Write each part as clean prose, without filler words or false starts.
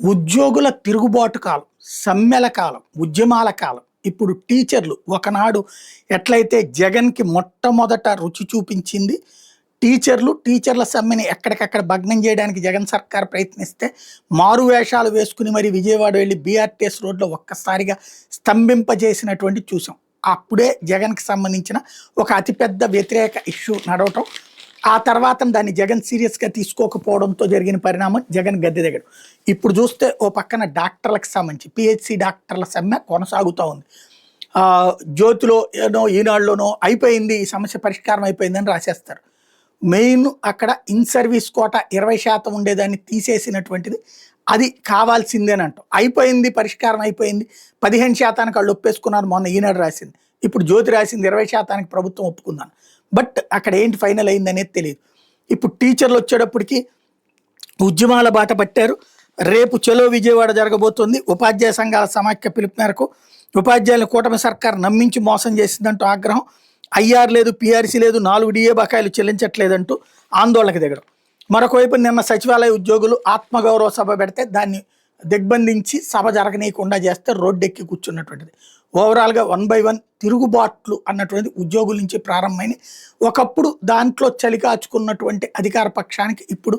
ఉద్యోగుల తిరుగుబాటు కాలం, సమ్మెల కాలం, ఉద్యమాల కాలం. ఇప్పుడు టీచర్లు ఒకనాడు ఎట్లయితే జగన్‌కి మొట్టమొదట రుచి చూపించింది, టీచర్ల సమ్మెని ఎక్కడికక్కడ భగ్నం చేయడానికి జగన్ సర్కార్ ప్రయత్నిస్తే, మారు వేషాలు వేసుకుని మరి విజయవాడ వెళ్లి బీఆర్టీఎస్ రోడ్‌లో ఒక్కసారిగా స్తంభింపజేసినటువంటిది చూసాం. అప్పుడే జగన్‌కి సంబంధించిన ఒక అతిపెద్ద వ్యతిరేక ఇష్యూ నడవటం. ఆ తర్వాత దాన్ని జగన్ సీరియస్‌గా తీసుకోకపోవడంతో జరిగిన పరిణామం జగన్ గద్దె దిగడం. ఇప్పుడు చూస్తే ఓ పక్కన డాక్టర్లకు సంబంధించి పీహెచ్‌సీ డాక్టర్ల సమ్మె కొనసాగుతా ఉంది. జ్యోతిలో ఏనో ఈనాడులోనో అయిపోయింది, ఈ సమస్య పరిష్కారం అయిపోయిందని రాసేస్తారు. మెయిన్ అక్కడ ఇన్ సర్వీస్ కోటా 20% ఉండేదాన్ని తీసేసినటువంటిది అది కావాల్సిందేనంటాం. అయిపోయింది, పరిష్కారం అయిపోయింది. 15% వాళ్ళు ఒప్పేసుకున్నారు మొన్న ఈనాడు రాసింది. ఇప్పుడు జ్యోతి రాసింది 20% ప్రభుత్వం ఒప్పుకుందాను. బట్ అక్కడ ఏంటి ఫైనల్ అయింది అనేది తెలియదు. ఇప్పుడు టీచర్లు వచ్చేటప్పటికి ఉద్యమాల బాట పట్టారు. రేపు చలో విజయవాడ జరగబోతుంది. ఉపాధ్యాయ సంఘాల సమాఖ్య పిలుపు మేరకు ఉపాధ్యాయుల కూటమి సర్కార్ నమ్మించి మోసం చేసిందంటూ ఆగ్రహం. ఐఆర్ లేదు, పీఆర్సీ లేదు, 4 డిఏ బకాయిలు చెల్లించట్లేదంటూ ఆందోళనకు దిగడం. మరొక వైపు నిన్న సచివాలయ ఉద్యోగులు ఆత్మగౌరవ సభ పెడితే దాన్ని దిగ్బంధించి సభ జరగనీయకుండా చేస్తే రోడ్డెక్కి కూర్చున్నటువంటిది. ఓవరాల్గా 1 by 1 తిరుగుబాట్లు అన్నటువంటిది ఉద్యోగుల నుంచి ప్రారంభమైన. ఒకప్పుడు దాంట్లో చలికాచుకున్నటువంటి అధికార పక్షానికి ఇప్పుడు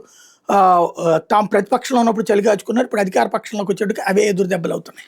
తాము ప్రతిపక్షంలో ఉన్నప్పుడు చలికాచుకున్నారు. ఇప్పుడు అధికార పక్షంలోకి వచ్చేటికి అవే ఎదురు దెబ్బలు అవుతున్నాయి.